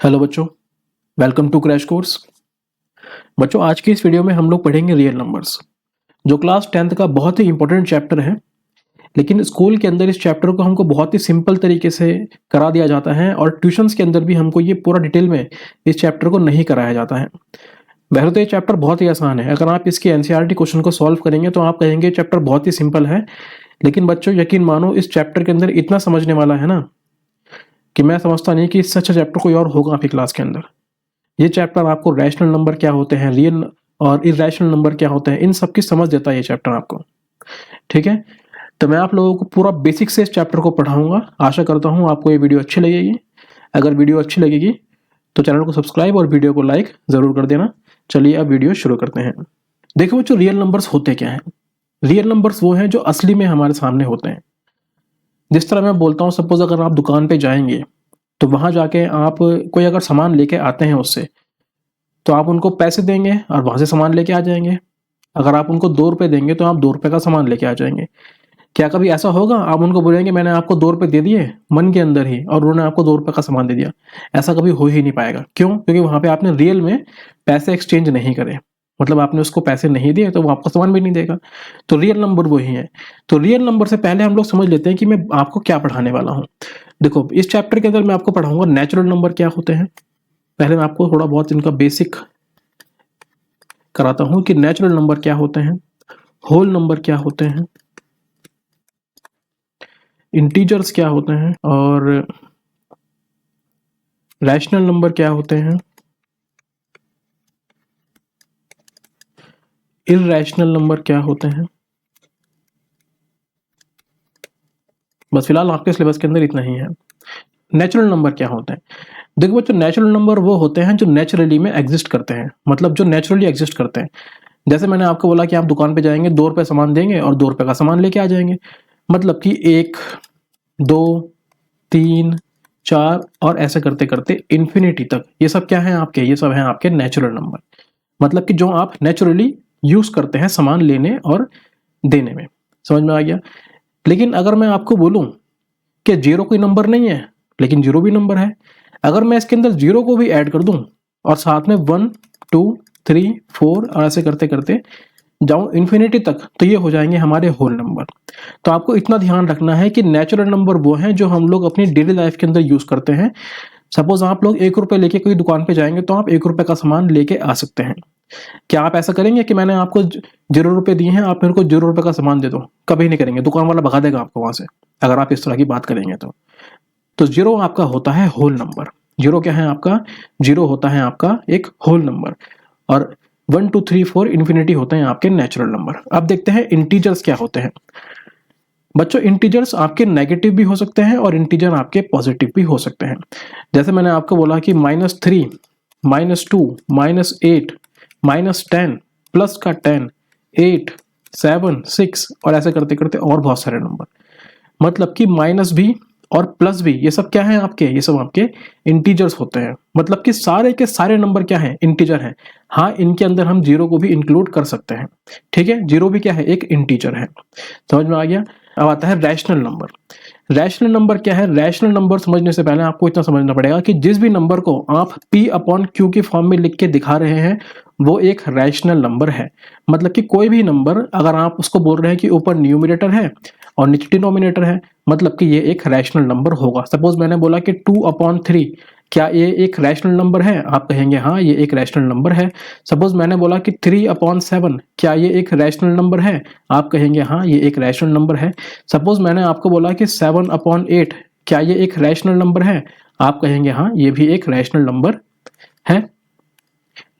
Hello बच्चों, welcome to crash course. बच्चों, आज की इस वीडियो में हम लोग पढ़ेंगे रियल नंबर्स, जो क्लास 10th का बहुत ही इंपॉर्टेंट चैप्टर है। लेकिन स्कूल के अंदर इस चैप्टर को हमको बहुत ही सिंपल तरीके से करा दिया जाता है और ट्यूशन्स के अंदर भी हमको ये पूरा डिटेल में इस चैप्टर को नहीं कराया जाता है। वैसे तो ये चैप्टर बहुत ही आसान है। अगर आप इसके एनसीईआरटी क्वेश्चन को सॉल्व करेंगे तो आप कहेंगे चैप्टर बहुत ही सिंपल है। लेकिन बच्चों, यकीन मानो, इस चैप्टर के अंदर इतना समझने वाला है ना कि मैं समझता नहीं कि इससे अच्छा चैप्टर कोई और होगा आपकी क्लास के अंदर। ये चैप्टर आपको रैशनल नंबर क्या होते हैं, रियल और इरेशनल नंबर क्या होते हैं, इन सब की समझ देता है ये चैप्टर आपको। ठीक है, तो मैं आप लोगों को पूरा बेसिक से इस चैप्टर को पढ़ाऊंगा। आशा करता हूँ आपको ये वीडियो अच्छी लगेगी। अगर वीडियो अच्छी लगेगी तो चैनल को सब्सक्राइब और वीडियो को लाइक जरूर कर देना। चलिए अब वीडियो शुरू करते हैं। देखो बच्चों, रियल नंबर्स होते क्या हैं। रियल नंबर्स वो हैं जो असली में हमारे सामने होते हैं। जिस तरह मैं बोलता हूँ, सपोज अगर आप दुकान पे जाएंगे तो वहां जाके आप कोई अगर सामान लेके आते हैं उससे, तो आप उनको पैसे देंगे और वहां से सामान लेके आ जाएंगे। अगर आप उनको 2 रुपए देंगे तो आप 2 रुपए का सामान लेके आ जाएंगे। क्या कभी ऐसा होगा आप उनको बोलेंगे मैंने आपको 2 रुपए दे दिए मन के अंदर ही और उन्होंने आपको 2 रुपए का सामान दे दिया? ऐसा कभी हो ही नहीं पाएगा। क्यों? क्योंकि वहां पे आपने रियल में पैसे एक्सचेंज नहीं करे, मतलब आपने उसको पैसे नहीं दिए तो वो आपको सामान भी नहीं देगा। तो रियल नंबर वही है। तो रियल नंबर से पहले हम लोग समझ लेते हैं कि मैं आपको क्या पढ़ाने वाला हूँ। देखो, इस चैप्टर के अंदर मैं आपको पढ़ाऊंगा नेचुरल नंबर क्या होते हैं। पहले मैं आपको थोड़ा बहुत इनका बेसिक कराता हूं कि नेचुरल नंबर क्या होते हैं, होल नंबर क्या होते हैं, इंटीजर्स क्या होते हैं और रैशनल नंबर क्या होते हैं, इररैशनल नंबर क्या होते हैं। बस फिलहाल आपके सिलेबस के अंदर इतना ही है। नेचुरल नंबर क्या होते हैं? देखो बच्चों, नेचुरल नंबर वो होते हैं जो नेचुरली में एग्जिस्ट करते हैं, मतलब जो नेचुरली एग्जिस्ट करते हैं। जैसे मैंने आपको बोला कि आप दुकान पे जाएंगे, 2 रुपए सामान देंगे और 2 रुपए का सामान लेके आ जाएंगे। मतलब कि 1, 2, 3, 4 और ऐसे करते करते इन्फिनिटी तक ये सब क्या है आपके, ये सब हैं आपके नेचुरल नंबर। मतलब कि जो आप नेचुरली यूज करते हैं सामान लेने और देने में। समझ में आ गया? लेकिन अगर मैं आपको बोलूं कि जीरो कोई नंबर नहीं है, लेकिन जीरो भी नंबर है, अगर मैं इसके अंदर जीरो को भी ऐड कर दूं और साथ में 1, 2, 3, 4 और ऐसे करते करते जाऊं इन्फिनिटी तक, तो ये हो जाएंगे हमारे होल नंबर। तो आपको इतना ध्यान रखना है कि नेचुरल नंबर वो हैं जो हम लोग अपनी डेली लाइफ के अंदर यूज करते हैं। सपोज आप लोग 1 रुपए लेके कोई दुकान पे जाएंगे तो आप 1 रुपए का सामान लेके आ सकते हैं। क्या आप ऐसा करेंगे कि मैंने आपको 0 रुपए दिए हैं, आप मेरे को 0 रुपए का सामान दे दो? कभी नहीं करेंगे, दुकान वाला भगा देगा आपको वहां से अगर आप इस तरह की बात करेंगे तो जीरो आपका होता है होल नंबर। जीरो क्या है आपका? जीरो होता है आपका एक होल नंबर। और 1, 2, 3, 4 इन्फिनिटी होते हैं आपके नेचुरल नंबर। अब देखते हैं इंटीजर्स क्या होते हैं। बच्चों, इंटीजर्स आपके नेगेटिव भी हो सकते हैं और इंटीजर आपके पॉजिटिव भी हो सकते हैं। जैसे मैंने आपको बोला कि -3, -2, -8, -10, प्लस का 10, 8, 7, 6 और ऐसे करते करते और बहुत सारे नंबर। मतलब कि माइनस भी और प्लस भी, ये सब क्या है आपके, ये सब आपके इंटीजर्स होते हैं। मतलब कि सारे के सारे नंबर क्या हैं? इंटीजर हैं। हाँ, इनके अंदर हम जीरो को भी इंक्लूड कर सकते हैं। ठीक है, जीरो भी क्या है? एक इंटीजर है। समझ में आ गया? अब आता है रैशनल नंबर। रैशनल नंबर क्या है? रैशनल नंबर समझने से पहले आपको इतना समझना पड़ेगा कि जिस भी नंबर को आप P/Q की फॉर्म में लिख के दिखा रहे हैं वो एक रैशनल नंबर है। मतलब कि कोई भी नंबर अगर आप उसको बोल रहे हैं कि ऊपर न्यूमरेटर है और नीचे डिनोमिनेटर है, मतलब कि ये एक रैशनल नंबर होगा। सपोज मैंने बोला कि 2/3, क्या ये एक रैशनल नंबर है? आप कहेंगे हाँ, ये एक रैशनल नंबर है। सपोज मैंने बोला कि 3/7, क्या ये एक रैशनल नंबर है? आप कहेंगे हाँ, ये एक रैशनल नंबर है। सपोज मैंने आपको बोला कि 7/8, क्या ये एक रैशनल नंबर है? आप कहेंगे हाँ, ये भी एक रैशनल नंबर है।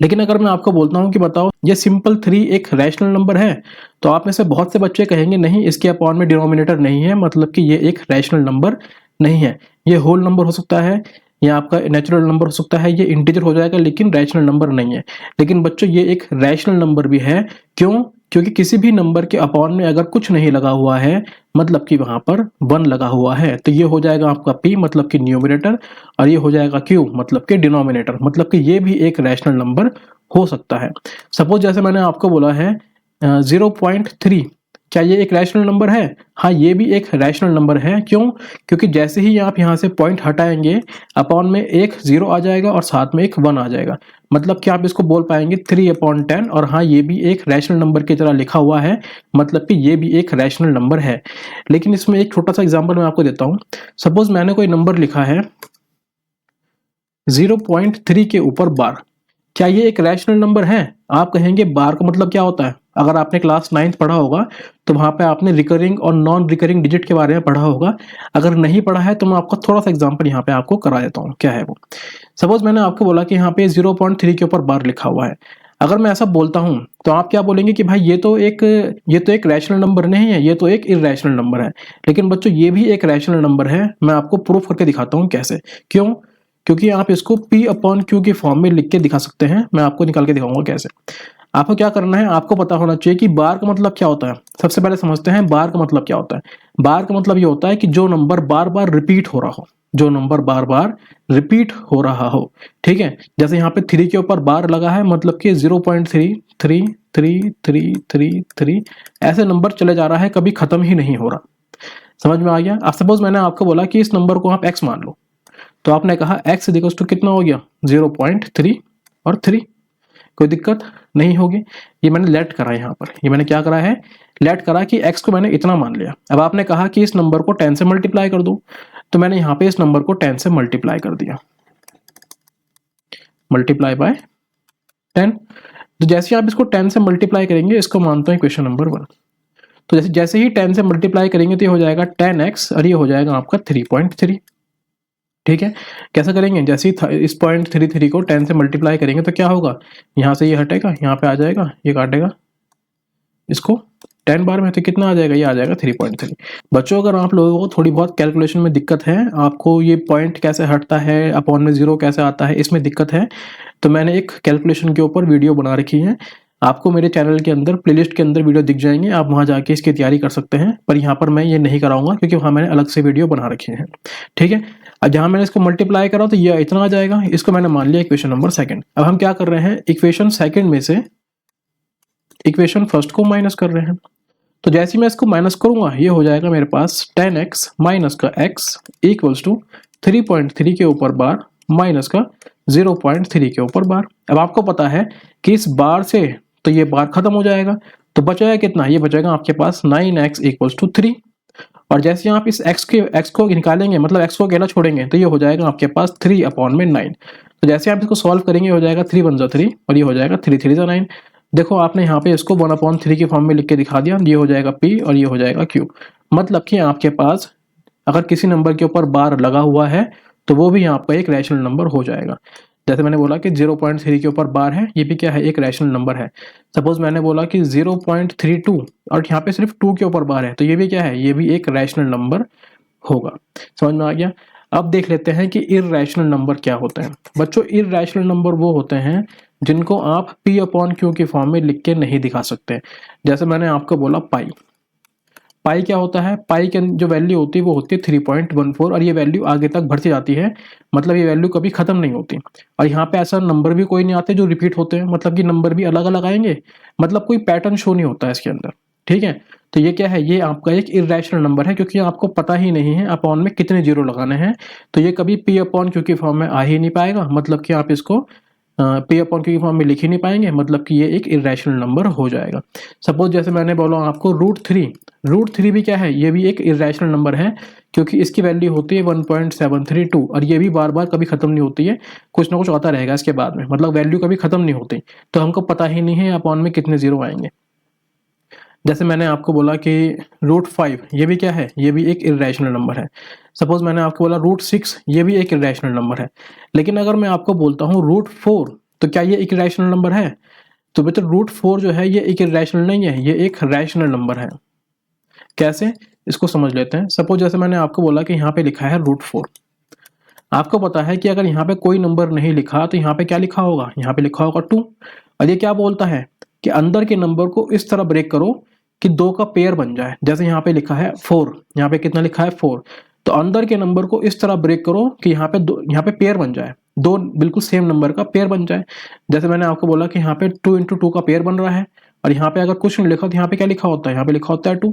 लेकिन अगर मैं आपको बोलता हूं कि बताओ ये सिंपल 3 एक रैशनल नंबर है, तो आप में से बहुत से बच्चे कहेंगे नहीं, इसके अपॉन में डिनोमिनेटर नहीं है, मतलब कि ये एक रैशनल नंबर नहीं है। ये होल नंबर हो सकता है, या आपका नेचुरल नंबर हो सकता है, ये इंटीजर हो जाएगा, लेकिन रैशनल नंबर नहीं है। लेकिन बच्चों, ये एक रैशनल नंबर भी है। क्यों? क्योंकि किसी भी नंबर के अपॉन में अगर कुछ नहीं लगा हुआ है, मतलब कि वहां पर 1 लगा हुआ है, तो ये हो जाएगा आपका P, मतलब कि न्यूमरेटर, और ये हो जाएगा Q, मतलब कि डिनोमिनेटर। मतलब कि ये भी एक रैशनल नंबर हो सकता है। सपोज जैसे मैंने आपको बोला है 0.3, क्या ये एक रैशनल नंबर है? हाँ, ये भी एक रैशनल नंबर है। क्यों? क्योंकि जैसे ही आप यहाँ से पॉइंट हटाएंगे, अपॉन में एक 0 आ जाएगा और साथ में एक 1 आ जाएगा। मतलब कि आप इसको बोल पाएंगे 3/10। और हाँ, ये भी एक रैशनल नंबर की तरह लिखा हुआ है, मतलब कि ये भी एक रैशनल नंबर है। लेकिन इसमें एक छोटा सा एग्जाम्पल मैं आपको देता हूँ। सपोज मैंने कोई नंबर लिखा है 0.3 के ऊपर बार। क्या ये एक रैशनल नंबर है? आप कहेंगे बार का मतलब क्या होता है? अगर आपने क्लास 9th पढ़ा होगा तो वहां पे आपने रिकरिंग और नॉन रिकरिंग डिजिट के बारे में पढ़ा होगा। अगर नहीं पढ़ा है तो मैं आपको थोड़ा सा एग्जांपल यहाँ पे आपको करा देता हूँ। क्या है वो? सपोज मैंने आपको बोला कि यहाँ पे 0.3 के ऊपर बार लिखा हुआ है। अगर मैं ऐसा बोलता हूँ तो आप क्या बोलेंगे कि भाई ये तो एक रैशनल नंबर नहीं है, ये तो एक इरैशनल नंबर है। लेकिन बच्चों, ये भी एक रैशनल नंबर है। मैं आपको प्रूफ करके दिखाता हूँ कैसे। क्यों? क्योंकि आप इसको P/Q की फॉर्म में लिख के दिखा सकते हैं। मैं आपको निकाल के दिखाऊंगा कैसे। आपको क्या करना है, आपको पता होना चाहिए कि बार का मतलब क्या होता है। सबसे पहले समझते हैं बार का मतलब क्या होता है। बार का मतलब ये होता है कि जो नंबर बार बार रिपीट हो रहा हो, जो नंबर बार बार रिपीट हो रहा हो। ठीक है, जैसे यहाँ पे 3 के ऊपर बार लगा है, मतलब कि 0.33333 ऐसे नंबर चले जा रहा है, कभी खत्म ही नहीं हो रहा। समझ में आ गया? अब सपोज मैंने आपको बोला कि इस नंबर को आप x मान लो, तो आपने कहा x इक्वल्स टू कितना हो गया? 0.3 और 3। कोई दिक्कत नहीं होगी। ये मैंने लेट करा यहाँ पर, ये मैंने क्या करा है, लेट करा कि x को मैंने इतना मान लिया। अब आपने कहा कि इस नंबर को 10 से मल्टीप्लाई कर दूं, तो मैंने यहाँ पे इस नंबर को 10 से मल्टीप्लाई कर दिया, मल्टीप्लाई बाय 10। तो जैसे आप इसको 10 से मल्टीप्लाई करेंगे, इसको मानता हूँ इक्वेशन नंबर 1। तो जैसे जैसे ही 10 से मल्टीप्लाई करेंगे तो ये हो जाएगा 10x और ये हो जाएगा आपका 3.3। ठीक है, कैसा करेंगे? जैसे ही इस 0.33 को 10 से मल्टीप्लाई करेंगे तो क्या होगा, यहाँ से ये हटेगा, यहाँ पे आ जाएगा, ये काटेगा इसको 10 बार में, तो कितना आ जाएगा? ये आ जाएगा 3.3। बच्चों, अगर आप लोगों को थोड़ी बहुत कैलकुलेशन में दिक्कत है, आपको ये पॉइंट कैसे हटता है, अपॉन में 0 कैसे आता है, इसमें दिक्कत है, तो मैंने एक कैलकुलेशन के ऊपर वीडियो बना रखी है। आपको मेरे चैनल के अंदर प्लेलिस्ट के अंदर वीडियो दिख जाएंगे, आप वहां जाके इसकी तैयारी कर सकते हैं। पर यहाँ पर मैं ये नहीं कराऊंगा क्योंकि वहां मैंने अलग से वीडियो बना रखी है। ठीक है, अब जहां मैंने इसको मल्टीप्लाई करा तो ये इतना आ जाएगा, इसको मैंने मान लिया इक्वेशन नंबर 2। अब हम क्या कर रहे हैं, इक्वेशन 2 में से इक्वेशन 1 को माइनस कर रहे हैं। तो जैसे ही मैं इसको माइनस करूंगा, ये हो जाएगा मेरे पास 10x माइनस का x इक्वल्स टू 3.3 के ऊपर बार माइनस का 0.3 के ऊपर बार। अब आपको पता है कि इस बार से तो ये बार खत्म हो जाएगा, तो बचेगा कितना? ये बचेगा आपके पास 9x इक्वल्स टू 3। और जैसे आप इस x को निकालेंगे, मतलब x को अकेला छोड़ेंगे, तो ये हो जाएगा आपके पास 3/9। तो जैसे आप इसको सॉल्व करेंगे, हो जाएगा 3 × 3 और ये हो जाएगा 3 × 3 = 9। देखो, आपने यहाँ पे इसको 1/3 की फॉर्म में लिख के दिखा दिया। ये हो जाएगा p और ये हो जाएगा q। मतलब कि आपके पास अगर किसी नंबर के ऊपर बार लगा हुआ है तो वो भी आपका एक रैशनल नंबर हो जाएगा। जैसे मैंने बोला कि 0.3 के ऊपर बार है, ये भी क्या है, एक रैशनल नंबर है। सपोज मैंने बोला कि 0.32 और यहाँ पे सिर्फ 2 के ऊपर बार है, तो ये भी क्या है, ये भी एक रैशनल नंबर होगा। समझ में आ गया? अब देख लेते हैं कि इररैशनल नंबर क्या होते हैं। बच्चों, इररैशनल नंबर वो होते हैं जिनको आप P/Q की फॉर्म में लिख के नहीं दिखा सकते। जैसे मैंने आपको बोला पाई। पाई क्या होता है? पाई की जो वैल्यू होती है वो होती है 3.14 और ये वैल्यू आगे तक बढ़ती जाती है, मतलब ये वैल्यू कभी खत्म नहीं होती। और यहाँ पे ऐसा नंबर भी कोई नहीं आते जो रिपीट होते हैं, मतलब कि नंबर भी अलग अलग आएंगे, मतलब कोई पैटर्न शो नहीं होता है इसके अंदर। ठीक है, तो ये क्या है, ये आपका एक इररैशनल नंबर है क्योंकि आपको पता ही नहीं है अपॉन में कितने जीरो लगाने हैं, तो ये कभी P/Q की फॉर्म में आ ही नहीं पाएगा। मतलब कि आप इसको P/Q की फॉर्म में लिख ही नहीं पाएंगे, मतलब कि ये एक इररैशनल नंबर हो जाएगा। सपोज जैसे मैंने बोला आपको √3 भी क्या है, ये भी एक इररैशनल नंबर है क्योंकि इसकी वैल्यू होती है 1.732 और ये भी बार बार कभी खत्म नहीं होती है, कुछ ना कुछ आता रहेगा इसके बाद में, मतलब वैल्यू कभी खत्म नहीं होती, तो हमको पता ही नहीं है अपॉन में कितने जीरो आएंगे। जैसे मैंने आपको बोला कि √5 ये भी क्या है, ये भी एक इररैशनल नंबर है। सपोज मैंने आपको बोला √6 ये भी एक इररैशनल नंबर है। लेकिन अगर मैं आपको बोलता हूँ √4 तो क्या ये एक इररैशनल नंबर है? तो बेटा, √4 जो है ये एक इररैशनल नहीं है, ये एक रैशनल नंबर है। कैसे, इसको समझ लेते हैं। सपोज जैसे मैंने आपको बोला कि यहाँ पे लिखा है √4, आपको पता है कि अगर यहाँ पे कोई नंबर नहीं लिखा तो यहाँ पे क्या लिखा होगा, यहाँ पे लिखा होगा 2। और ये क्या बोलता है कि अंदर के नंबर को इस तरह ब्रेक करो कि 2 का पेयर बन जाए। जैसे यहाँ पे लिखा है 4, यहाँ पे कितना लिखा है 4, तो अंदर के नंबर को इस तरह ब्रेक करो कि यहाँ पे पेयर बन जाए, 2 बिल्कुल सेम नंबर का पेयर बन जाए। जैसे मैंने आपको बोला कि यहाँ पे 2 × 2 का पेयर बन रहा है, और यहाँ पे अगर कुछ नहीं लिखा तो यहाँ पे क्या लिखा होता है, यहाँ पे लिखा होता है 2।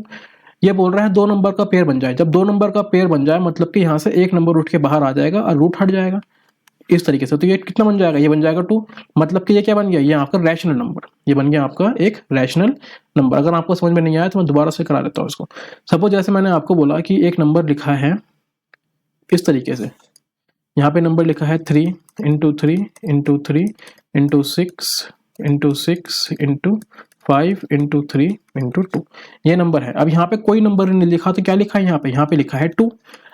ये बोल रहा है 2 नंबर का पेयर बन जाए। जब 2 नंबर का पेयर बन जाए मतलब कि यहाँ से एक नंबर उठ के बाहर आ जाएगा और रूट हट जाएगा इस तरीके से। तो ये कितना बन जाएगा, ये बन जाएगा 2। मतलब कि ये क्या बन गया, ये आपका रैशनल नंबर, ये बन गया आपका एक रैशनल नंबर। अगर आपको समझ में नहीं आया तो मैं दोबारा से करा लेता हूँ इसको। सपोज जैसे मैंने आपको बोला कि एक नंबर लिखा है इस तरीके से, यहाँ पे नंबर लिखा है 3 into 3 into 3 into 6 into 6 into 5 into 3 into 2, ये नंबर है। अब यहाँ पे कोई नंबर नहीं लिखा तो क्या लिखा है यहाँ पे लिखा है 2।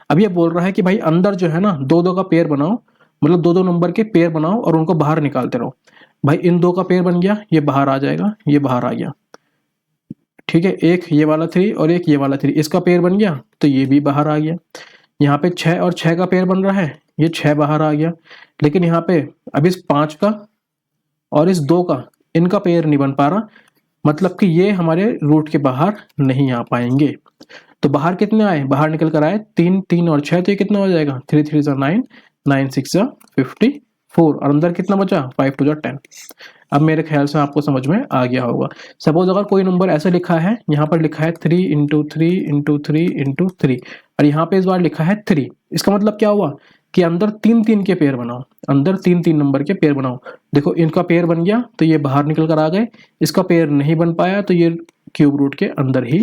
अब ये बोल रहा है कि भाई अंदर जो है ना 2-2 का पेयर बनाओ, मतलब 2-2 नंबर के पेयर बनाओ और उनको बाहर निकालते रहो। भाई इन 2 का पेयर बन गया, ये बाहर आ जाएगा, ये बाहर आ गया, ठीक है। एक ये वाला 3 और एक ये वाला 3, इसका पेयर बन गया तो ये भी बाहर आ गया। यहाँ पे 6 और 6 का पेयर बन रहा है, ये 6 बाहर आ गया। लेकिन यहाँ पे अब इस 5 का और इस 2 का, इनका पेयर नहीं बन पा रहा, मतलब कि ये हमारे रूट के बाहर नहीं आ पाएंगे। तो बाहर कितने आए, बाहर निकल कर आए 3, 3 और 6, तो ये कितना हो जाएगा 3 3 9, 9 6 54, और अंदर कितना बचा 5 2 10। अब मेरे ख्याल से आपको समझ में आ गया होगा। सपोज अगर कोई नंबर ऐसे लिखा है, यहाँ पर लिखा है 3 इंटू 3 इंटू 3 इंटू 3 और यहाँ पे इस बार लिखा है 3, इसका मतलब क्या हुआ कि अंदर 3-3 के पेयर बनाओ, अंदर 3-3 नंबर के पेयर बनाओ। देखो इनका पेयर बन गया तो ये बाहर निकल कर आ गए, इसका पेयर नहीं बन पाया तो ये क्यूब रूट के अंदर ही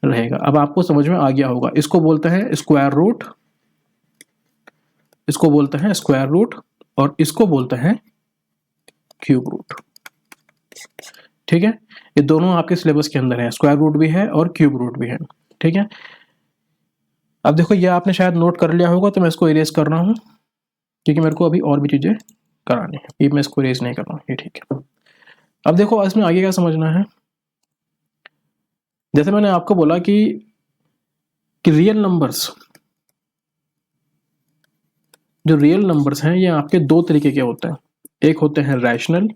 रहेगा। अब आपको समझ में आ गया होगा। इसको बोलते हैं स्क्वायर रूट, इसको बोलते हैं स्क्वायर रूट और इसको बोलते हैं क्यूब रूट, ठीक है। ये दोनों आपके सिलेबस के अंदर है, स्क्वायर रूट भी है और क्यूब रूट भी है, ठीक है। अब देखो ये आपने शायद नोट कर लिया होगा तो मैं इसको इरेज कर रहा हूँ क्योंकि मेरे को अभी और भी चीजें करानी है, ये मैं इसको इरेज नहीं कर रहा हूँ, ये ठीक है। अब देखो इसमें आगे क्या समझना है। जैसे मैंने आपको बोला कि रियल नंबर्स, जो रियल नंबर्स हैं ये आपके 2 तरीके के होते हैं। एक होते हैं रैशनल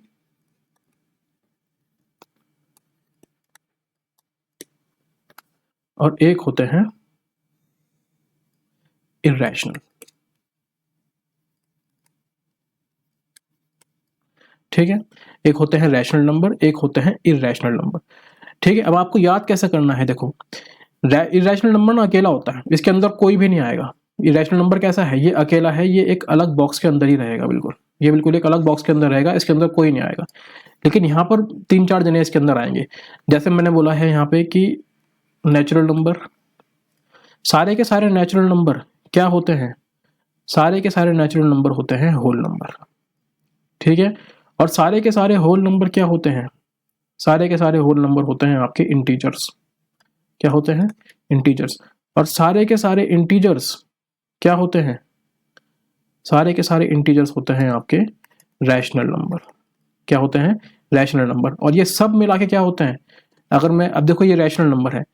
और एक होते हैं इररेशनल, ठीक है। एक होते हैं रैशनल नंबर, एक होते हैं इररेशनल नंबर, ठीक है। अब आपको याद कैसे करना है, देखो इररेशनल नंबर ना अकेला होता है, इसके अंदर कोई भी नहीं आएगा। इररेशनल नंबर कैसा है, ये अकेला है, ये एक अलग बॉक्स के अंदर ही रहेगा, बिल्कुल ये बिल्कुल एक अलग बॉक्स के अंदर रहेगा, इसके अंदर कोई नहीं आएगा। लेकिन यहाँ पर 3-4 जने इसके अंदर आएंगे। जैसे मैंने बोला है यहाँ पे कि नेचुरल नंबर, सारे के सारे नेचुरल नंबर क्या होते हैं, सारे के सारे नेचुरल नंबर होते हैं होल नंबर, ठीक है। और सारे के सारे होल नंबर क्या होते हैं, सारे के सारे होल नंबर होते हैं आपके इंटीजर्स, क्या होते हैं इंटीजर्स। और सारे के सारे इंटीजर्स क्या होते हैं, सारे के सारे इंटीजर्स होते हैं आपके रैशनल नंबर, क्या होते हैं रैशनल नंबर। और ये सब मिला के क्या होते हैं, अगर मैं अब देखो ये रैशनल नंबर है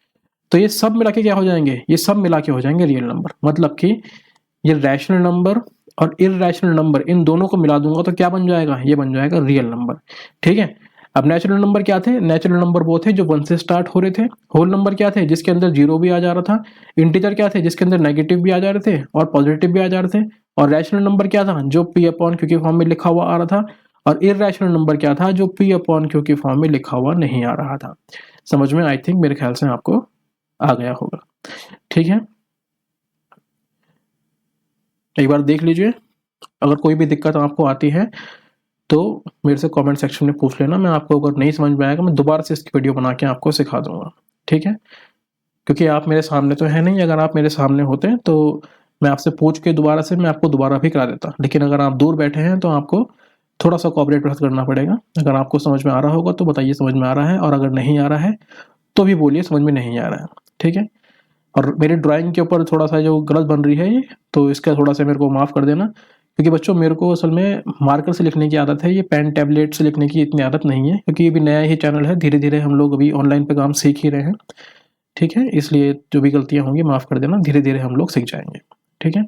तो ये सब मिला के क्या हो जाएंगे, ये सब मिला के हो जाएंगे रियल नंबर। मतलब कि ये रैशनल नंबर और इररेशनल नंबर इन दोनों को मिला दूंगा तो क्या बन जाएगा, ये बन जाएगा रियल नंबर, ठीक है। अब नेचुरल नंबर क्या थे, नेचुरल नंबर वो थे जो 1 से स्टार्ट हो रहे थे। होल नंबर क्या थे, जिसके अंदर 0 भी आ जा रहा था। इंटीजर क्या थे, जिसके अंदर नेगेटिव भी आ जा रहे थे और पॉजिटिव भी आ जा रहे थे। और रैशनल नंबर क्या था, जो पी अपॉन क्यू के फॉर्म में लिखा हुआ आ रहा था। और इररेशनल नंबर क्या था, जो पी अपॉन क्यू के फॉर्म में लिखा हुआ नहीं आ रहा था। समझ में आई थिंक मेरे ख्याल से आपको आ गया होगा, ठीक है। एक बार देख लीजिए, अगर कोई भी दिक्कत आपको आती है तो मेरे से कमेंट सेक्शन में पूछ लेना। मैं आपको अगर नहीं समझ में आएगा मैं दोबारा से इसकी वीडियो बना के आपको सिखा दूंगा, ठीक है। क्योंकि आप मेरे सामने तो है नहीं, अगर आप मेरे सामने होते तो मैं आपसे पूछ के दोबारा से मैं आपको दोबारा भी करा देता। लेकिन अगर आप दूर बैठे हैं तो आपको थोड़ा सा कोऑपरेट करना पड़ेगा। अगर आपको समझ में आ रहा होगा तो बताइए समझ में आ रहा है, और अगर नहीं आ रहा है तो भी बोलिए समझ में नहीं आ रहा है, ठीक है। और मेरी ड्राइंग के ऊपर थोड़ा सा जो गलत बन रही है ये, तो इसका थोड़ा सा मेरे को माफ़ कर देना। क्योंकि बच्चों मेरे को असल में मार्कर से लिखने की आदत है, ये पेन टैबलेट से लिखने की इतनी आदत नहीं है। क्योंकि ये भी नया ही चैनल है, धीरे धीरे हम लोग अभी ऑनलाइन पे काम सीख ही रहे हैं, ठीक है। इसलिए जो भी गलतियाँ होंगी माफ़ कर देना, धीरे धीरे हम लोग सीख जाएंगे, ठीक है।